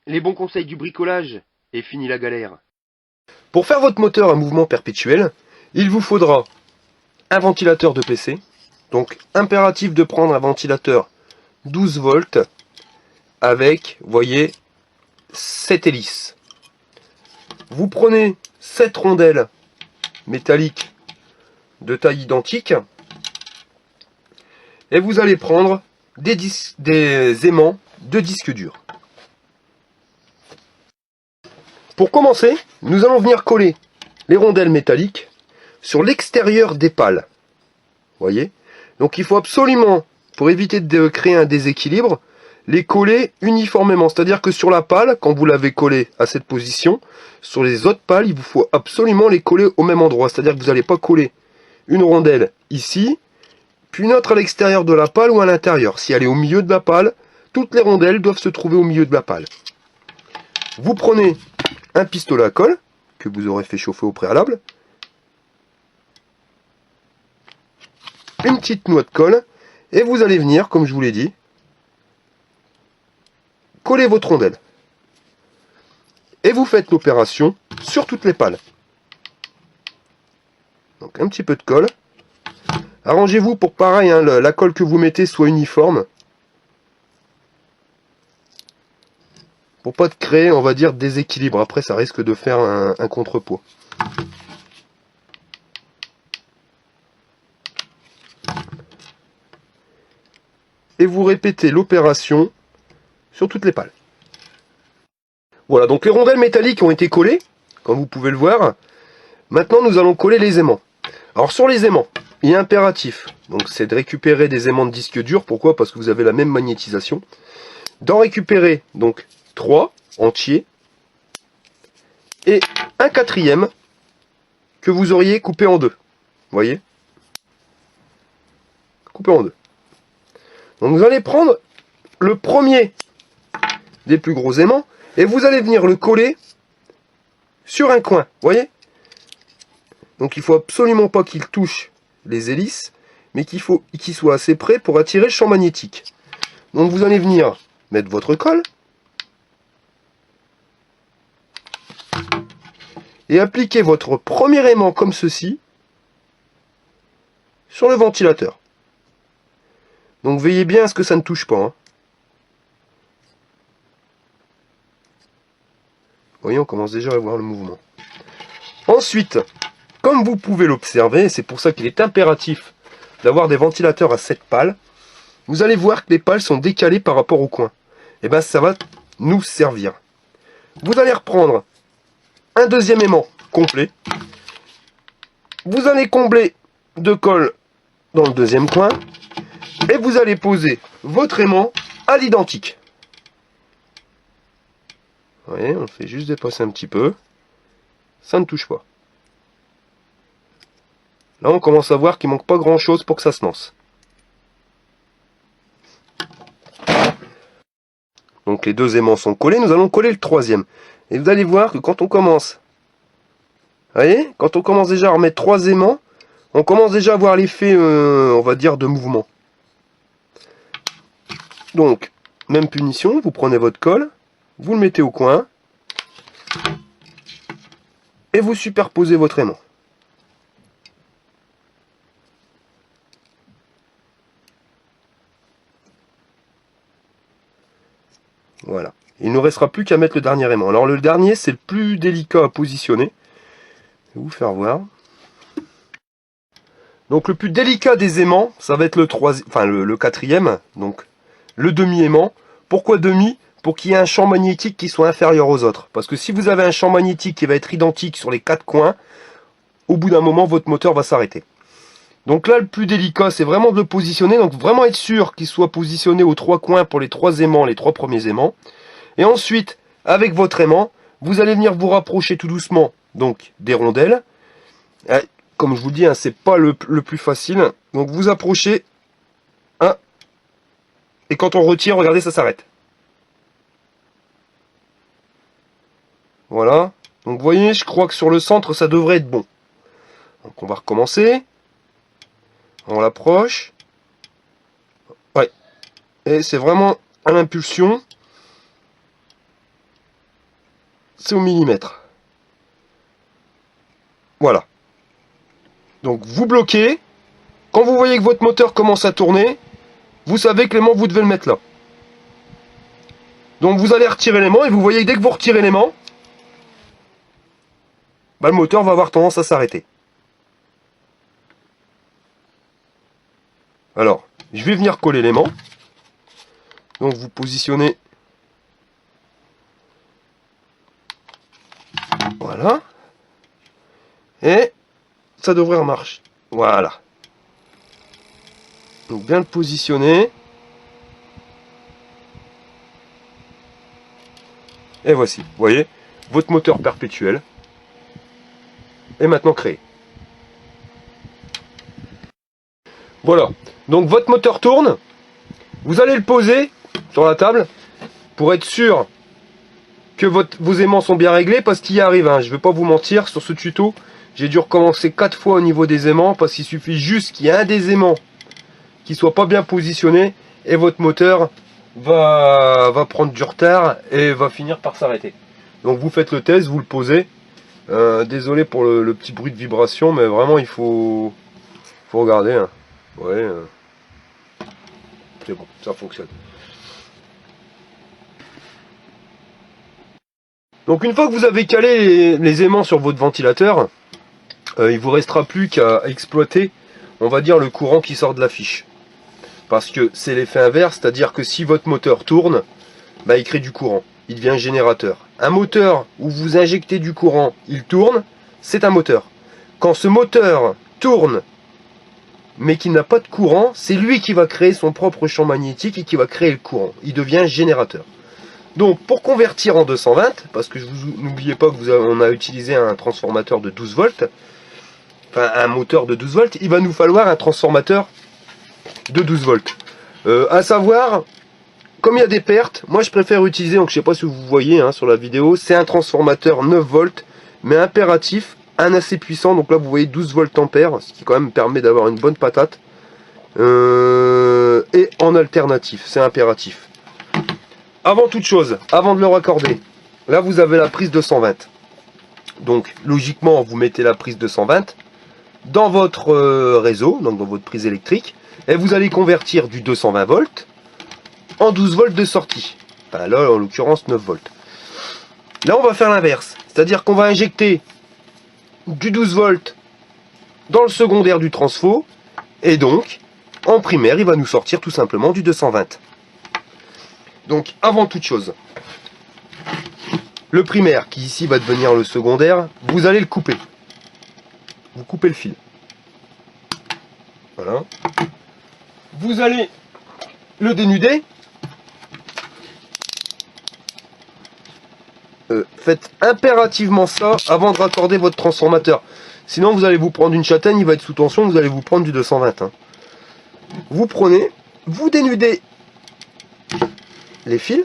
Les bons conseils du bricolage, et fini la galère. Pour faire votre moteur à mouvement perpétuel, il vous faudra un ventilateur de PC. Donc impératif de prendre un ventilateur 12 volts avec, vous voyez, 7 hélices. Vous prenez 7 rondelles métalliques de taille identique et vous allez prendre des aimants de disque dur. Pour commencer, nous allons venir coller les rondelles métalliques sur l'extérieur des pales. Voyez? Donc il faut absolument, pour éviter de créer un déséquilibre, les coller uniformément. C'est-à-dire que sur la pale, quand vous l'avez collé à cette position, sur les autres pales, il vous faut absolument les coller au même endroit. C'est-à-dire que vous n'allez pas coller une rondelle ici, puis une autre à l'extérieur de la pale ou à l'intérieur. Si elle est au milieu de la pale, toutes les rondelles doivent se trouver au milieu de la pale. Vous prenez un pistolet à colle, que vous aurez fait chauffer au préalable, une petite noix de colle, et vous allez venir, comme je vous l'ai dit, coller votre rondelle. Et vous faites l'opération sur toutes les pales. Donc un petit peu de colle. Arrangez-vous pour pareil, hein, la colle que vous mettez soit uniforme. Pour pas de créer, on va dire, déséquilibre. Après, ça risque de faire un contrepoids. Et vous répétez l'opération sur toutes les pales. Voilà, donc les rondelles métalliques ont été collées, comme vous pouvez le voir. Maintenant, nous allons coller les aimants. Alors sur les aimants, il est impératif, donc c'est de récupérer des aimants de disque dur. Pourquoi? Parce que vous avez la même magnétisation. D'en récupérer donc 3 entiers et un quatrième que vous auriez coupé en deux. Vous voyez? Coupé en deux. Donc vous allez prendre le premier des plus gros aimants et vous allez venir le coller sur un coin. Vous voyez? Donc il faut absolument pas qu'il touche les hélices, mais qu'il soit assez près pour attirer le champ magnétique. Donc vous allez venir mettre votre colle et appliquer votre premier aimant comme ceci sur le ventilateur. Donc veillez bien à ce que ça ne touche pas. Vous voyez, on commence déjà à voir le mouvement. Ensuite, comme vous pouvez l'observer, c'est pour ça qu'il est impératif d'avoir des ventilateurs à 7 pales, vous allez voir que les pales sont décalées par rapport au coin. Et bien ça va nous servir. Vous allez reprendre un deuxième aimant complet. Vous allez combler de colle dans le deuxième coin. Et vous allez poser votre aimant à l'identique. Vous voyez, on fait juste dépasser un petit peu. Ça ne touche pas. Là, on commence à voir qu'il manque pas grand chose pour que ça se lance. Donc les deux aimants sont collés, nous allons coller le troisième. Et vous allez voir que quand on commence, vous voyez, quand on commence déjà à remettre 3 aimants, on commence déjà à voir l'effet, on va dire, de mouvement. Donc, même punition, vous prenez votre colle, vous le mettez au coin, et vous superposez votre aimant. Voilà. Il ne nous restera plus qu'à mettre le dernier aimant. Alors le dernier, c'est le plus délicat à positionner. Je vais vous faire voir. Donc le plus délicat des aimants, ça va être le quatrième, donc le demi-aimant. Pourquoi demi? Pour qu'il y ait un champ magnétique qui soit inférieur aux autres. Parce que si vous avez un champ magnétique qui va être identique sur les 4 coins, au bout d'un moment, votre moteur va s'arrêter. Donc là, le plus délicat, c'est vraiment de le positionner. Donc vraiment être sûr qu'il soit positionné aux 3 coins pour les 3 aimants, les 3 premiers aimants. Et ensuite, avec votre aimant, vous allez venir vous rapprocher tout doucement donc des rondelles. Comme je vous dis, c'est pas le plus facile. Donc vous approchez. Et quand on retire, regardez, ça s'arrête. Voilà. Donc vous voyez, je crois que sur le centre, ça devrait être bon. Donc on va recommencer. On l'approche. Ouais. Et c'est vraiment à l'impulsion. c'est au millimètre. Voilà. Donc vous bloquez. Quand vous voyez que votre moteur commence à tourner, vous savez que l'aimant, vous devez le mettre là. Donc vous allez retirer l'aimant et vous voyez que dès que vous retirez l'aimant, bah, le moteur va avoir tendance à s'arrêter. Alors, je vais venir coller l'aimant. Donc vous positionnez. Voilà. Et ça devrait marcher. Voilà. Donc bien le positionner. Et voici, vous voyez, votre moteur perpétuel est maintenant créé. Voilà, donc votre moteur tourne. Vous allez le poser sur la table pour être sûr que vos aimants sont bien réglés, parce qu'il y arrive, hein, je ne vais pas vous mentir, sur ce tuto, j'ai dû recommencer 4 fois au niveau des aimants, parce qu'il suffit juste qu'il y ait un des aimants qui soit pas bien positionné, et votre moteur va prendre du retard et va finir par s'arrêter. Donc vous faites le test, vous le posez. Désolé pour le petit bruit de vibration, mais vraiment il faut regarder. Hein. Ouais, c'est bon, ça fonctionne. Donc une fois que vous avez calé les aimants sur votre ventilateur, il vous restera plus qu'à exploiter, on va dire, le courant qui sort de la fiche. Parce que c'est l'effet inverse, c'est-à-dire que si votre moteur tourne, bah, il crée du courant, il devient un générateur. Un moteur où vous injectez du courant, il tourne, c'est un moteur. Quand ce moteur tourne, mais qu'il n'a pas de courant, c'est lui qui va créer son propre champ magnétique et qui va créer le courant. Il devient générateur. Donc pour convertir en 220, parce que n'oubliez pas que on a utilisé un transformateur de 12 volts, enfin un moteur de 12 volts, il va nous falloir un transformateur de 12 volts. À savoir, comme il y a des pertes, moi je préfère utiliser, donc je sais pas si vous voyez hein, sur la vidéo, c'est un transformateur 9 volts, mais impératif, un assez puissant, donc là vous voyez 12 volts ampères, ce qui quand même permet d'avoir une bonne patate. Et en alternatif, c'est impératif. Avant toute chose, avant de le raccorder, là vous avez la prise 220. Donc logiquement vous mettez la prise 220 dans votre réseau, donc dans votre prise électrique, et vous allez convertir du 220 volts en 12 volts de sortie. Enfin, là en l'occurrence 9 volts. Là on va faire l'inverse, c'est-à-dire qu'on va injecter du 12 volts dans le secondaire du transfo, et donc en primaire il va nous sortir tout simplement du 220. Donc avant toute chose, le primaire qui ici va devenir le secondaire, vous allez le couper. Vous coupez le fil. Voilà. Vous allez le dénuder. Faites impérativement ça avant de raccorder votre transformateur. Sinon vous allez vous prendre une châtaigne, il va être sous tension, vous allez vous prendre du 220. Hein. Vous prenez, vous dénudez les fils.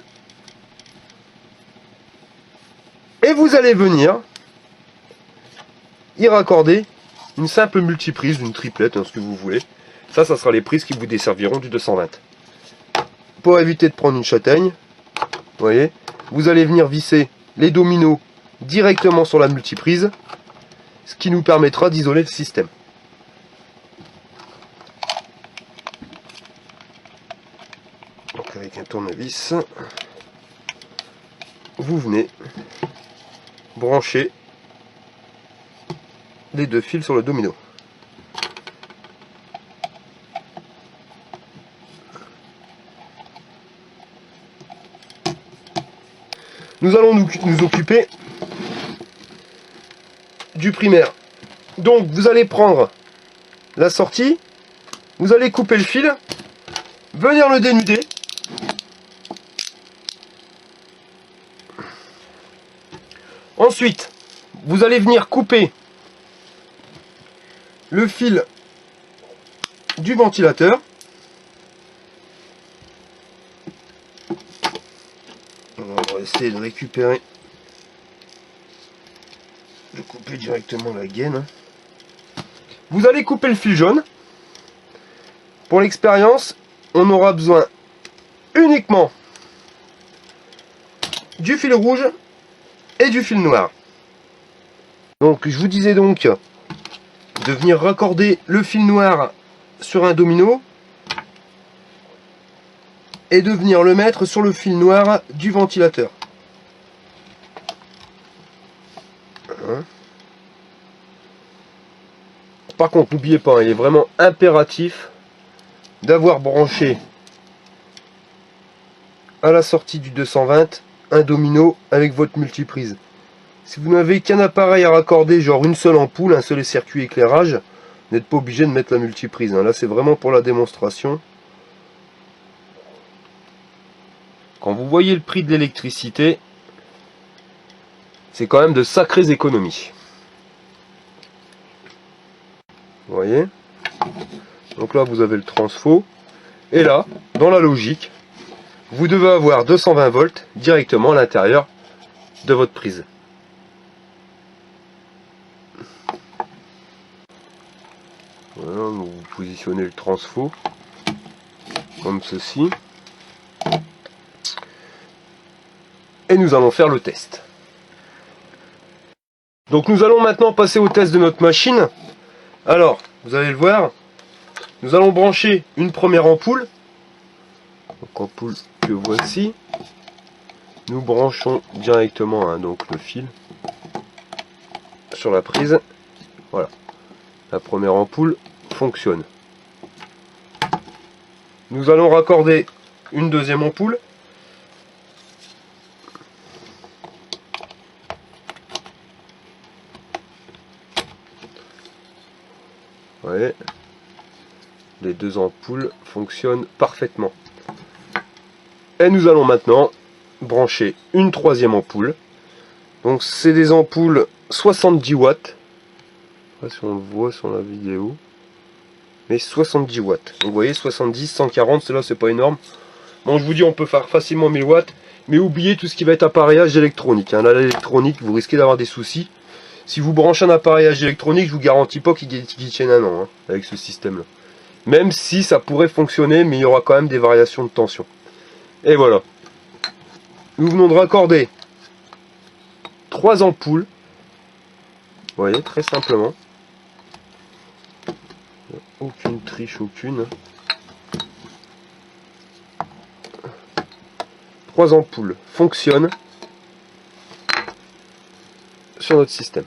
Et vous allez venir y raccorder une simple multiprise, une triplette, hein, ce que vous voulez. Ça sera les prises qui vous desserviront du 220. Pour éviter de prendre une châtaigne, vous voyez, vous allez venir visser les dominos directement sur la multiprise, ce qui nous permettra d'isoler le système. Donc avec un tournevis, vous venez brancher les deux fils sur le domino. Nous allons nous occuper du primaire. Donc vous allez prendre la sortie, vous allez couper le fil, venir le dénuder. Ensuite, vous allez venir couper le fil du ventilateur. On va essayer de récupérer, de couper directement la gaine. Vous allez couper le fil jaune. Pour l'expérience, on aura besoin uniquement du fil rouge et du fil noir. Donc je vous disais donc de venir raccorder le fil noir sur un domino et de venir le mettre sur le fil noir du ventilateur. Par contre, n'oubliez pas, il est vraiment impératif d'avoir branché à la sortie du 220 un domino avec votre multiprise. Si vous n'avez qu'un appareil à raccorder, genre une seule ampoule, un seul circuit éclairage, vous n'êtes pas obligé de mettre la multiprise. Là, c'est vraiment pour la démonstration. Quand vous voyez le prix de l'électricité, c'est quand même de sacrées économies. Vous voyez? Donc là, vous avez le transfo. Et là, dans la logique, vous devez avoir 220 volts directement à l'intérieur de votre prise. Voilà, vous positionnez le transfo comme ceci. Et nous allons faire le test. Donc nous allons maintenant passer au test de notre machine. Alors, vous allez le voir, nous allons brancher une première ampoule. Donc ampoule que voici. Nous branchons directement donc le fil sur la prise. Voilà. La première ampoule fonctionne. Nous allons raccorder une deuxième ampoule. Vous voyez, les deux ampoules fonctionnent parfaitement. Et nous allons maintenant brancher une troisième ampoule. Donc c'est des ampoules 70 watts. Je ne sais pas si on le voit sur la vidéo. Mais 70 watts. Donc vous voyez, 70, 140, cela c'est pas énorme. Bon, je vous dis, on peut faire facilement 1000 watts. Mais oubliez tout ce qui va être appareillage électronique. Là, l'électronique, vous risquez d'avoir des soucis. Si vous branchez un appareillage électronique, je vous garantis pas qu'il tienne un an avec ce système-là. Même si ça pourrait fonctionner, mais il y aura quand même des variations de tension. Et voilà. Nous venons de raccorder 3 ampoules. Vous voyez, très simplement. Aucune triche, aucune. 3 ampoules fonctionnent sur notre système.